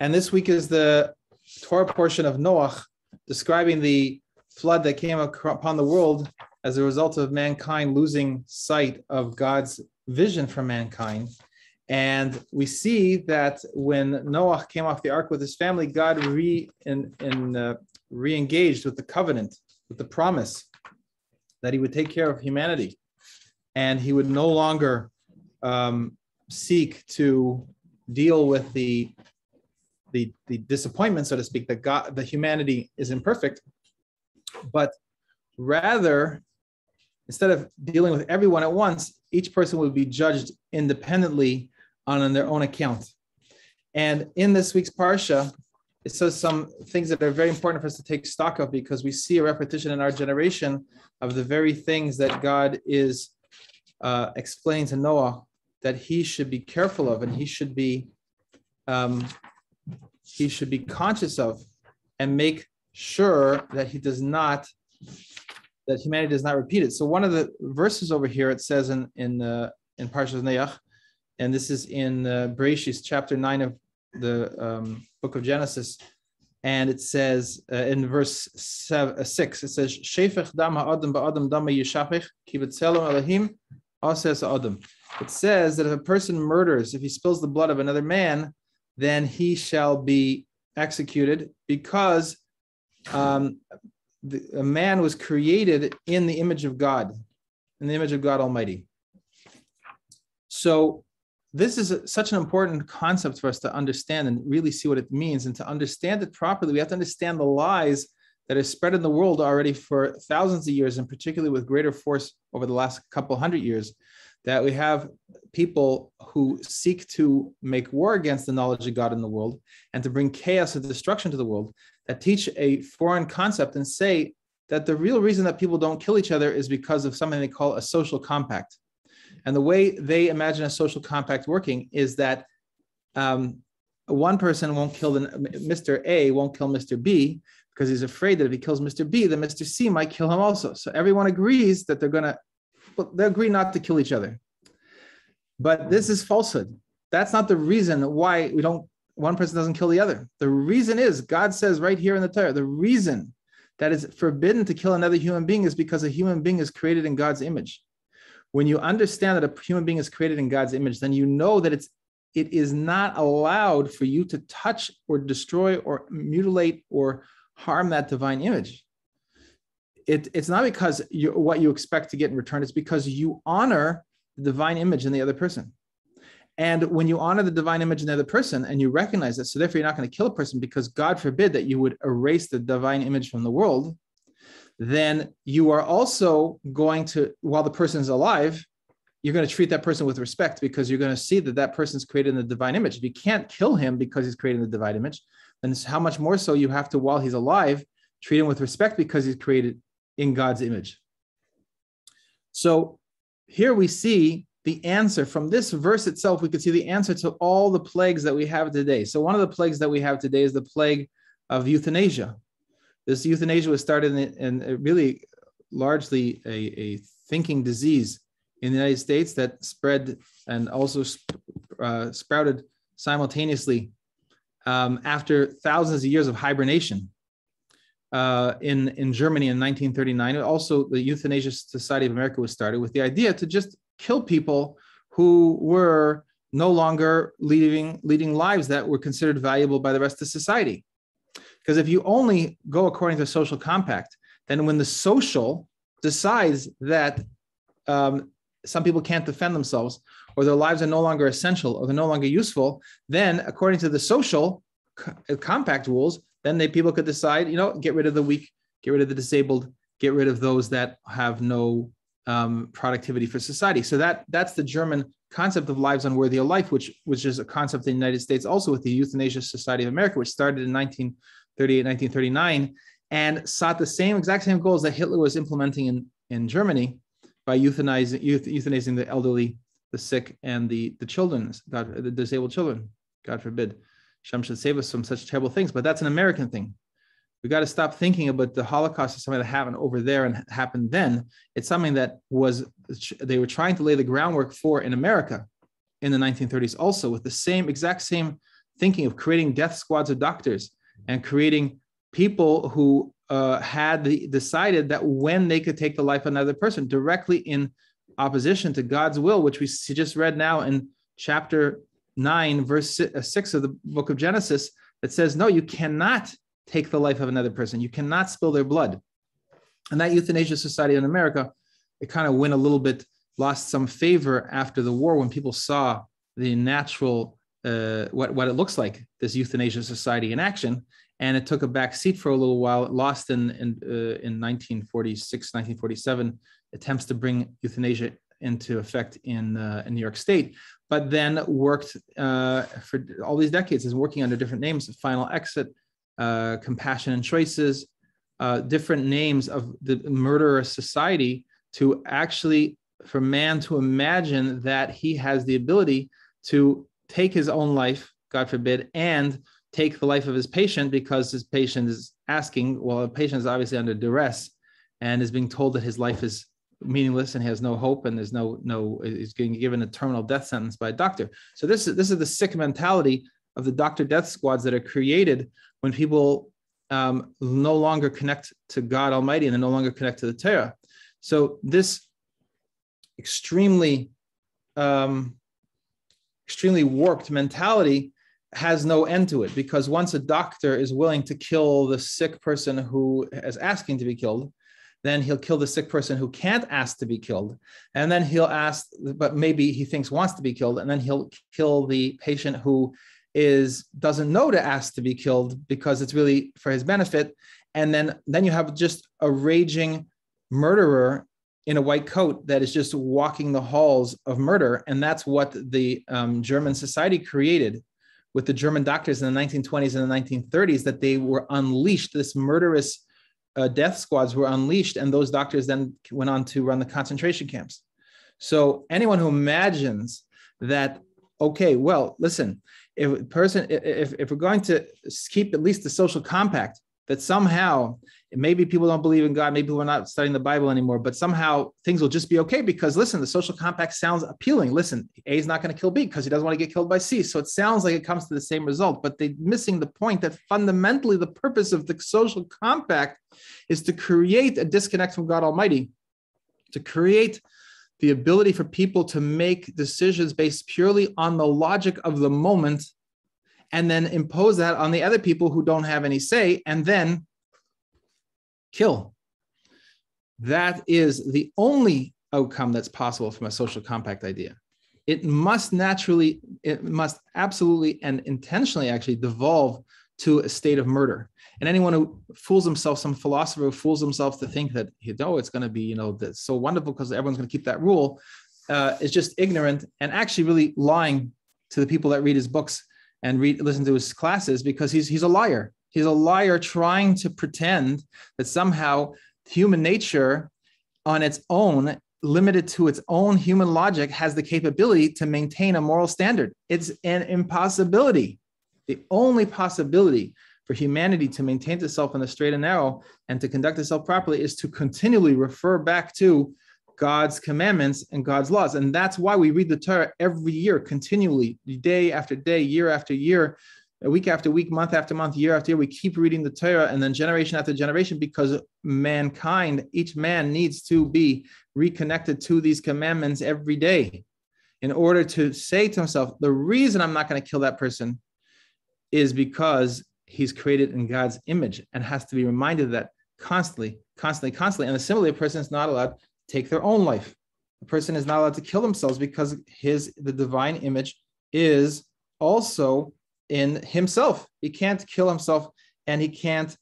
And this week is the Torah portion of Noach, describing the flood that came upon the world as a result of mankind losing sight of God's vision for mankind. And we see that when Noach came off the ark with his family, God re-engaged with the covenant, with the promise that he would take care of humanity. And he would no longer seek to deal with the disappointment, so to speak, that humanity is imperfect, but rather, instead of dealing with everyone at once, each person would be judged independently on their own account. And in this week's Parsha, it says some things that are very important for us to take stock of, because we see a repetition in our generation of the very things that God is explaining to Noah that he should be careful of, and he should be conscious of, and make sure that that humanity does not repeat it. So one of the verses over here, it says in Parsha Noach, and this is in Bereishis chapter 9 of the book of Genesis, and it says in verse 6, it says, "Shefech dam ha'adam ba'adam dam yishapech ki b'tzelem Elohim ases ha'adam." It says that if a person murders, if he spills the blood of another man, then he shall be executed, because a man was created in the image of God, in the image of God Almighty. So this is such an important concept for us to understand and really see what it means. And to understand it properly, we have to understand the lies that are spread in the world already for thousands of years, and particularly with greater force over the last couple hundred years, that we have people who seek to make war against the knowledge of God in the world and to bring chaos and destruction to the world, that teach a foreign concept and say that the real reason that people don't kill each other is because of something they call a social compact. And the way they imagine a social compact working is that one person won't kill Mr. A won't kill Mr. B, because he's afraid that if he kills Mr. B, then Mr. C might kill him also. So everyone agrees that they agree not to kill each other. But this is falsehood. That's not the reason why one person doesn't kill the other. The reason is, God says right here in the Torah, the reason that it's forbidden to kill another human being is because a human being is created in God's image. When you understand that a human being is created in God's image, then you know that it is not allowed for you to touch or destroy or mutilate or harm that divine image. It's not because what you expect to get in return. It's because you honor the divine image in the other person. And when you honor the divine image in the other person and you recognize that, so therefore you're not going to kill a person, because God forbid that you would erase the divine image from the world, then you are also going to, while the person is alive, you're going to treat that person with respect, because you're going to see that that person's created in the divine image. If you can't kill him because he's created in the divine image, then how much more so you have to, while he's alive, treat him with respect, because he's created in God's image. So here we see the answer from this verse itself. We could see the answer to all the plagues that we have today. So one of the plagues that we have today is the plague of euthanasia. This euthanasia was started in really largely a thinking disease in the United States that spread and also sprouted simultaneously after thousands of years of hibernation in Germany in 1939. Also, the Euthanasia Society of America was started with the idea to just kill people who were no longer leading lives that were considered valuable by the rest of society. Because if you only go according to a social compact, then when the social decides that some people can't defend themselves, or their lives are no longer essential, or they're no longer useful, then according to the social compact rules, then people could decide, get rid of the weak, get rid of the disabled, get rid of those that have no productivity for society. So that's the German concept of lives unworthy of life, which is a concept in the United States also with the Euthanasia Society of America, which started in 1938, 1939, and sought the exact same goals that Hitler was implementing in Germany by euthanizing the elderly, the sick, and the children, the disabled children. God forbid. Shem should save us from such terrible things, but that's an American thing. We got to stop thinking about the Holocaust as something that happened over there and happened then. It's something that they were trying to lay the groundwork for in America in the 1930s, also with the exact same thinking of creating death squads of doctors and creating people who decided that when they could take the life of another person directly in opposition to God's will, which we just read now in chapter 9, verse 6 of the book of Genesis, that says, no, you cannot take the life of another person. You cannot spill their blood. And that euthanasia society in America, it kind of went a little bit, lost some favor after the war when people saw the natural, what it looks like, this euthanasia society in action. And it took a back seat for a little while. It lost in 1946, 1947, attempts to bring euthanasia into effect in New York State, but then worked for all these decades, is working under different names: Final Exit, Compassion and Choices, different names of the murderer society, to actually, for man to imagine that he has the ability to take his own life, God forbid, and take the life of his patient, because his patient is asking, well, the patient is obviously under duress and is being told that his life is meaningless and has no hope, and there's is getting given a terminal death sentence by a doctor. So this is the sick mentality of the doctor death squads that are created when people no longer connect to God Almighty and they no longer connect to the Torah. So this extremely warped mentality has no end to it, because once a doctor is willing to kill the sick person who is asking to be killed, then he'll kill the sick person who can't ask to be killed. And then he'll ask, but maybe he thinks wants to be killed. And then he'll kill the patient who doesn't know to ask to be killed because it's really for his benefit. And then you have just a raging murderer in a white coat that is just walking the halls of murder. And that's what the German society created with the German doctors in the 1920s and the 1930s, that they were unleashed. This murderous death squads were unleashed, and those doctors then went on to run the concentration camps. So anyone who imagines that, okay, well, listen, if we're going to keep at least the social compact, that somehow maybe people don't believe in God, maybe people are not studying the Bible anymore, but somehow things will just be okay because, listen, the social compact sounds appealing. Listen, A is not going to kill B because he doesn't want to get killed by C. So it sounds like it comes to the same result, but they're missing the point that fundamentally the purpose of the social compact is to create a disconnect from God Almighty, to create the ability for people to make decisions based purely on the logic of the moment, and then impose that on the other people who don't have any say, and then kill. That is the only outcome that's possible from a social compact idea. It must absolutely and intentionally actually devolve to a state of murder. And anyone who fools himself, some philosopher who fools himself to think that, it's going to be, that's so wonderful because everyone's going to keep that rule, is just ignorant and actually really lying to the people that read his books and listen to his classes, because he's a liar. He's a liar trying to pretend that somehow human nature on its own, limited to its own human logic, has the capability to maintain a moral standard. It's an impossibility. The only possibility for humanity to maintain itself in the straight and narrow and to conduct itself properly is to continually refer back to God's commandments and God's laws. And that's why we read the Torah every year, continually, day after day, year after year, week after week, month after month, year after year. We keep reading the Torah, and then generation after generation, because mankind, each man needs to be reconnected to these commandments every day in order to say to himself, the reason I'm not going to kill that person is because he's created in God's image, and has to be reminded of that constantly. And similarly, a person is not allowed to take their own life. A person is not allowed to kill themselves because the divine image is also in himself. He can't kill himself, and he can't,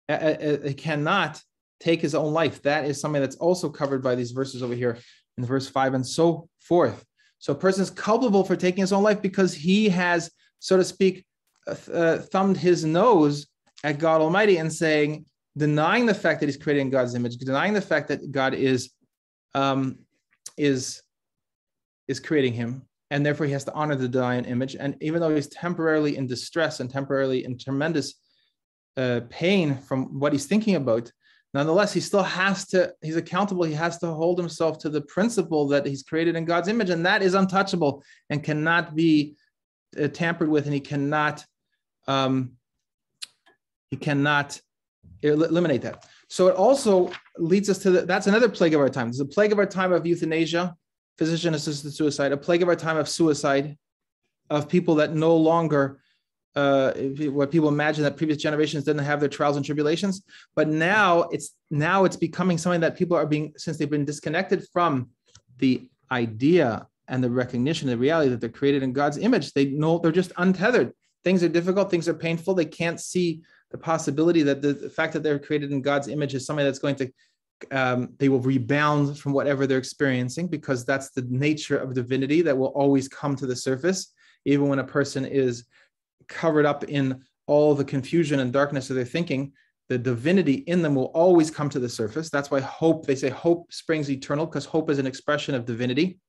he cannot take his own life. That is something that's also covered by these verses over here in verse 5 and so forth. So a person is culpable for taking his own life because he has, so to speak, thumbed his nose at God Almighty and denying the fact that he's created in God's image, denying the fact that God is creating him, and therefore he has to honor the divine image. And even though he's temporarily in distress and temporarily in tremendous pain from what he's thinking about, Nonetheless, he's accountable. He has to hold himself to the principle that he's created in God's image, and that is untouchable and cannot be tampered with, and he cannot eliminate that. So it also leads us to that's another plague of our time. There's a plague of our time of euthanasia, physician-assisted suicide, a plague of our time of suicide, of people that no longer, what people imagine that previous generations didn't have their trials and tribulations, but now it's becoming something that people are since they've been disconnected from the idea and the recognition, the reality that they're created in God's image. They know they're just untethered. Things are difficult, things are painful. They can't see the possibility that the fact that they're created in God's image is something that's going to, they will rebound from whatever they're experiencing, because that's the nature of divinity that will always come to the surface, even when a person is covered up in all the confusion and darkness of their thinking. The divinity in them will always come to the surface. That's why they say hope springs eternal, because hope is an expression of divinity.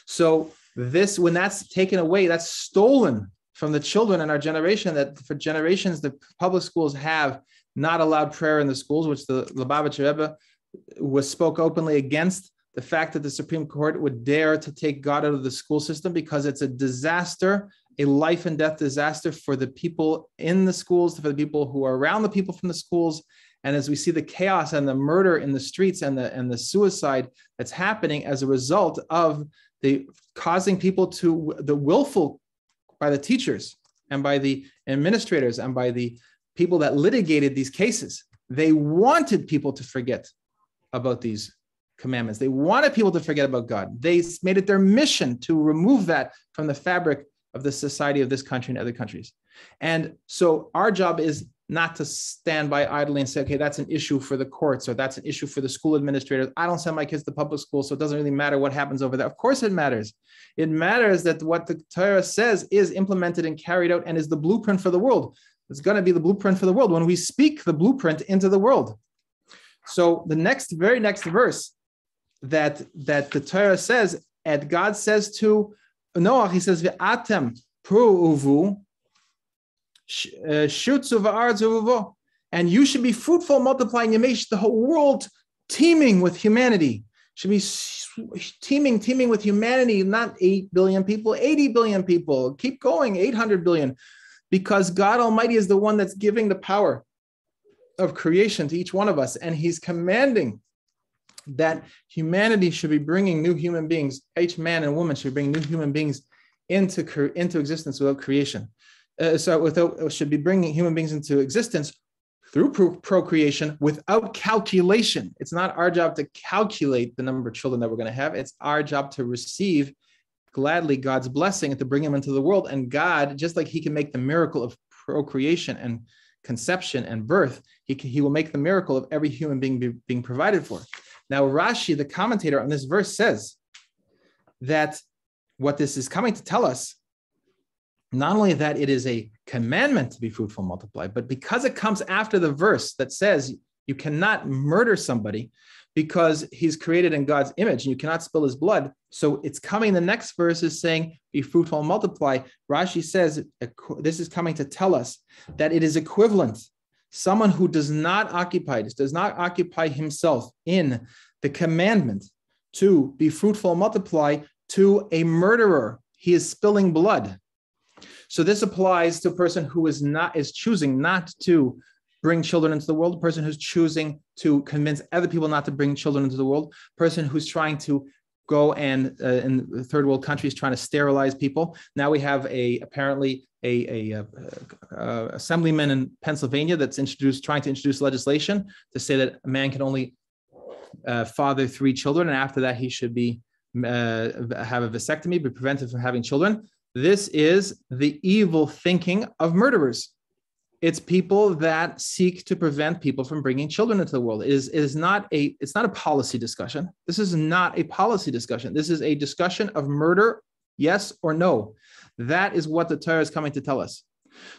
So when that's taken away, that's stolen from the children in our generation, that for generations, the public schools have not allowed prayer in the schools, which the Lubavitcher Rebbe spoke openly against the fact that the Supreme Court would dare to take God out of the school system, because it's a disaster, a life and death disaster for the people in the schools, for the people who are around the people from the schools. And as we see the chaos and the murder in the streets and the suicide that's happening as a result of the causing people to the willful, by the teachers and by the administrators and by the people that litigated these cases, they wanted people to forget about these commandments. They wanted people to forget about God. They made it their mission to remove that from the fabric of the society of this country and other countries. And so our job is not to stand by idly and say, okay, that's an issue for the courts, or that's an issue for the school administrators. I don't send my kids to public school, so it doesn't really matter what happens over there. Of course it matters. It matters that what the Torah says is implemented and carried out and is the blueprint for the world. It's going to be the blueprint for the world when we speak the blueprint into the world. So the very next verse that the Torah says, and God says to Noach, he says, "V'atem pru'uvu, and you should be fruitful, multiplying. You make the whole world teeming with humanity. Should be teeming with humanity, not 8 billion people, 80 billion people. Keep going, 800 billion, because God Almighty is the one that's giving the power of creation to each one of us, and he's commanding that humanity should be bringing new human beings. Each man and woman should bring new human beings into existence without creation. Should be bringing human beings into existence through procreation without calculation. It's not our job to calculate the number of children that we're going to have. It's our job to receive gladly God's blessing and to bring them into the world. And God, just like he can make the miracle of procreation and conception and birth, he will make the miracle of every human being being provided for. Now, Rashi, the commentator on this verse, says that what this is coming to tell us, not only that it is a commandment to be fruitful and multiply, but because it comes after the verse that says you cannot murder somebody because he's created in God's image and you cannot spill his blood. So it's coming, the next verse is saying, be fruitful and multiply. Rashi says this is coming to tell us that it is equivalent. Someone who does not occupy himself in the commandment to be fruitful and multiply to a murderer. He is spilling blood. So this applies to a person who is choosing not to bring children into the world, a person who's choosing to convince other people not to bring children into the world, a person who's trying to go and in third world countries trying to sterilize people. Now we have apparently a assemblyman in Pennsylvania that's trying to introduce legislation to say that a man can only father 3 children, and after that he should have a vasectomy, be prevented from having children. This is the evil thinking of murderers. It's people that seek to prevent people from bringing children into the world. It's not a policy discussion. This is not a policy discussion. This is a discussion of murder, yes or no. That is what the Torah is coming to tell us.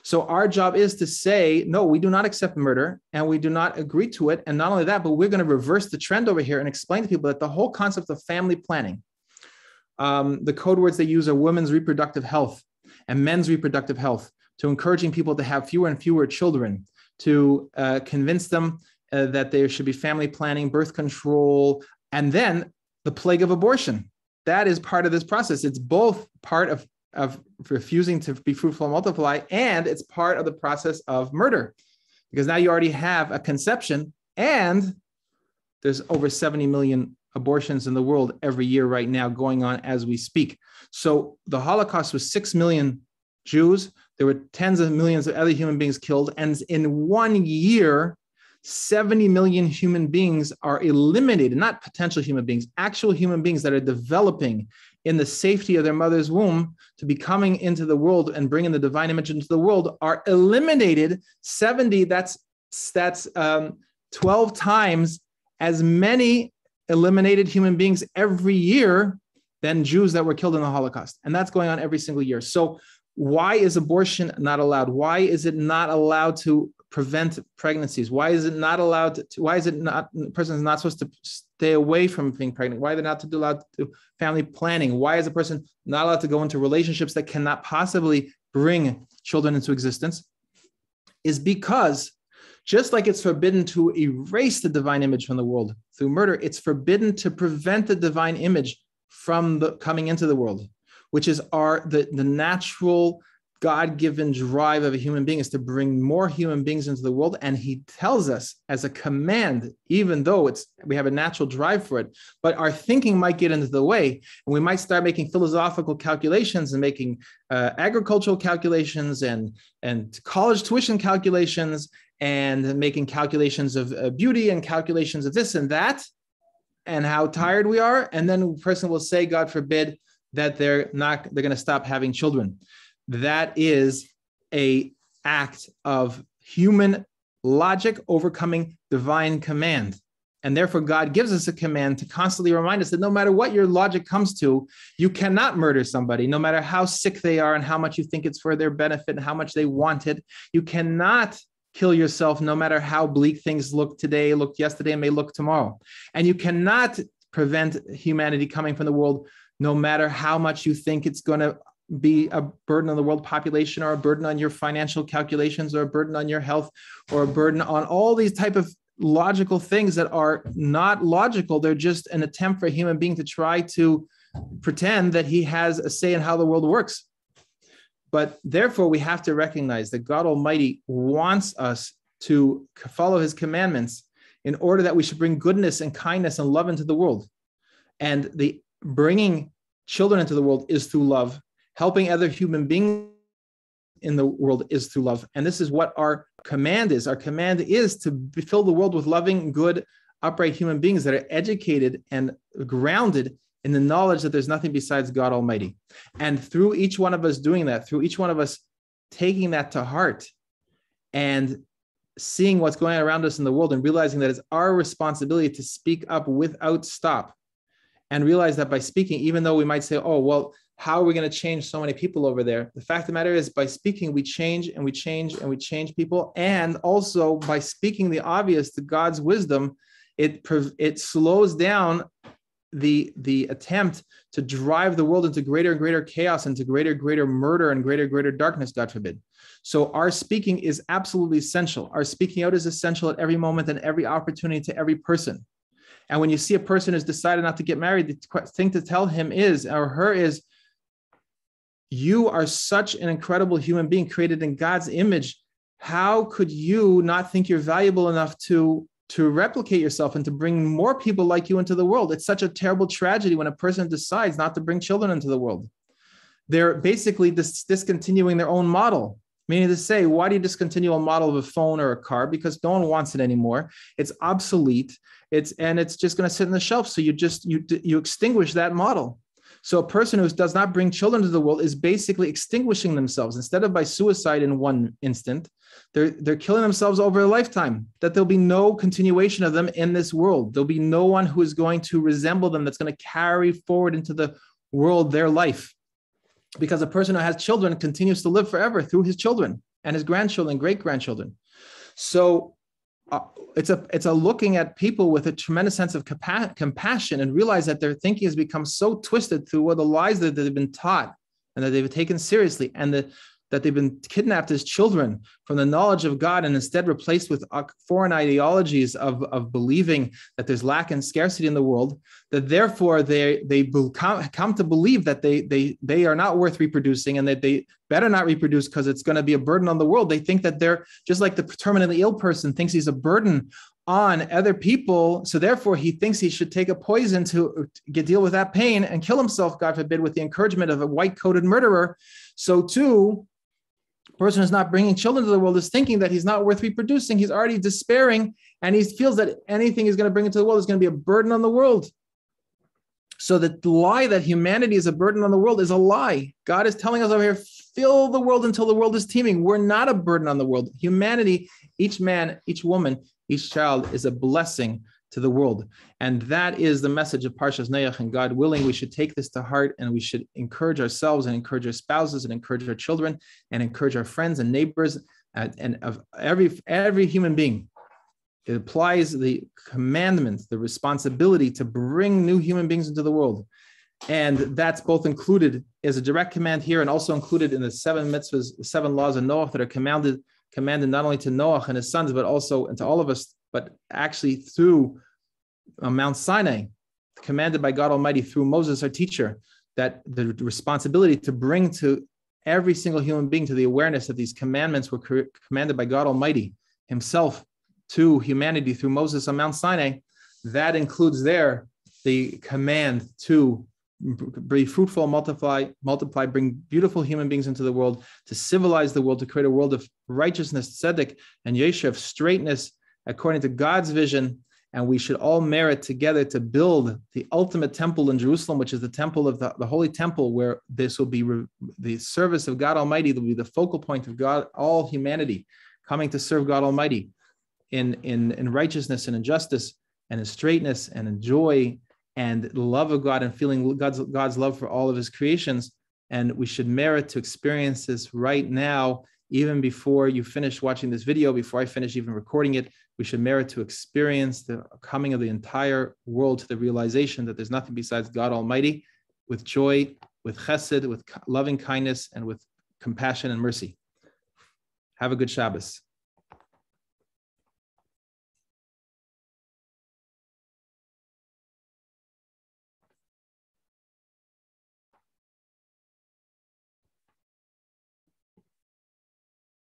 So our job is to say, no, we do not accept murder and we do not agree to it. And not only that, but we're going to reverse the trend over here and explain to people that the whole concept of family planning, the code words they use are women's reproductive health and men's reproductive health, to encouraging people to have fewer and fewer children, to convince them that there should be family planning, birth control, and then the plague of abortion. That is part of this process. It's both part of refusing to be fruitful and multiply, and it's part of the process of murder, because now you already have a conception, and there's over 70 million abortions in the world every year right now going on as we speak. So the Holocaust was 6 million Jews. There were tens of millions of other human beings killed. And in 1 year, 70 million human beings are eliminated, not potential human beings, actual human beings that are developing in the safety of their mother's womb to be coming into the world and bringing the divine image into the world are eliminated. 70, that's 12 times as many eliminated human beings every year than Jews that were killed in the Holocaust. And that's going on every single year. So why is abortion not allowed? Why is it not allowed to prevent pregnancies? Why is it not allowed to, why is it not, a person is not supposed to stay away from being pregnant? Why are they not allowed to do family planning? Why is a person not allowed to go into relationships that cannot possibly bring children into existence? Is because just like it's forbidden to erase the divine image from the world through murder, it's forbidden to prevent the divine image from the coming into the world, which is the natural God-given drive of a human being, is to bring more human beings into the world. And he tells us as a command, even though we have a natural drive for it, but our thinking might get into the way, and we might start making philosophical calculations and making agricultural calculations and college tuition calculations and making calculations of beauty and calculations of this and that, and how tired we are. And then a person will say, God forbid, that they're going to stop having children. That is an act of human logic overcoming divine command. And therefore, God gives us a command to constantly remind us that no matter what your logic comes to, you cannot murder somebody, no matter how sick they are and how much you think it's for their benefit and how much they want it. You cannot kill yourself, no matter how bleak things look today, looked yesterday, and may look tomorrow. And you cannot prevent humanity coming from the world, no matter how much you think it's going to be a burden on the world population, or a burden on your financial calculations, or a burden on your health, or a burden on all these type of logical things that are not logical. They're just an attempt for a human being to try to pretend that he has a say in how the world works. But therefore, we have to recognize that God Almighty wants us to follow his commandments in order that we should bring goodness and kindness and love into the world. And the bringing children into the world is through love. Helping other human beings in the world is through love. And this is what our command is. Our command is to fill the world with loving, good, upright human beings that are educated and grounded in the knowledge that there's nothing besides God Almighty. And through each one of us doing that, through each one of us taking that to heart and seeing what's going on around us in the world and realizing that it's our responsibility to speak up without stop, and realize that by speaking, even though we might say, oh, well, how are we going to change so many people over there? The fact of the matter is, by speaking, we change and we change and we change people. And also by speaking the obvious to God's wisdom, it slows down the attempt to drive the world into greater and greater chaos, into greater and greater murder and greater and greater darkness, God forbid. So our speaking is absolutely essential. Our speaking out is essential at every moment and every opportunity to every person. And when you see a person who's decided not to get married, the thing to tell him is, or her is, you are such an incredible human being created in God's image. How could you not think you're valuable enough to replicate yourself and to bring more people like you into the world? It's such a terrible tragedy when a person decides not to bring children into the world. They're basically discontinuing their own model. Meaning to say, why do you discontinue a model of a phone or a car? Because no one wants it anymore. It's obsolete. It's just going to sit on the shelf. So you extinguish that model. So a person who does not bring children to the world is basically extinguishing themselves. Instead of by suicide in one instant, they're killing themselves over a lifetime, that there'll be no continuation of them in this world. There'll be no one who is going to resemble them, that's going to carry forward into the world their life. Because a person who has children continues to live forever through his children and his grandchildren, great-grandchildren. So it's a looking at people with a tremendous sense of compassion, and realize that their thinking has become so twisted through all the lies that they've been taught and that they've taken seriously. And that they've been kidnapped as children from the knowledge of God and instead replaced with foreign ideologies of believing that there's lack and scarcity in the world, that therefore they come to believe that they are not worth reproducing and that they better not reproduce because it's going to be a burden on the world. They think that they're just like the terminally ill person thinks he's a burden on other people. So therefore he thinks he should take a poison to deal with that pain and kill himself, God forbid, with the encouragement of a white-coated murderer. So too, a person who's not bringing children to the world is thinking that he's not worth reproducing. He's already despairing and he feels that anything he's going to bring into the world is going to be a burden on the world. So the lie that humanity is a burden on the world is a lie. God is telling us over here, fill the world until the world is teeming. We're not a burden on the world. Humanity, each man, each woman, each child is a blessing to the world. And that is the message of Parshas Noach. And God willing, we should take this to heart and we should encourage ourselves and encourage our spouses and encourage our children and encourage our friends and neighbors and of every human being. It applies the commandment, the responsibility to bring new human beings into the world. And that's both included as a direct command here and also included in the 7 mitzvahs, the 7 laws of Noach that are commanded not only to Noach and his sons, but also and to all of us, but actually through Mount Sinai, commanded by God Almighty through Moses, our teacher, that the responsibility to bring to every single human being to the awareness that these commandments were commanded by God Almighty himself to humanity through Moses on Mount Sinai, that includes there the command to be fruitful, multiply, bring beautiful human beings into the world, to civilize the world, to create a world of righteousness, tzedek, and yesher, straightness, according to God's vision. And we should all merit together to build the ultimate temple in Jerusalem, which is the temple of the holy temple, where this will be the service of God Almighty. That will be the focal point of God, all humanity coming to serve God Almighty in righteousness and in justice and in straightness and in joy and the love of God and feeling God's love for all of his creations. And we should merit to experience this right now, even before you finish watching this video, before I finish even recording it. We should merit to experience the coming of the entire world to the realization that there's nothing besides God Almighty, with joy, with chesed, with loving kindness, and with compassion and mercy. Have a good Shabbos.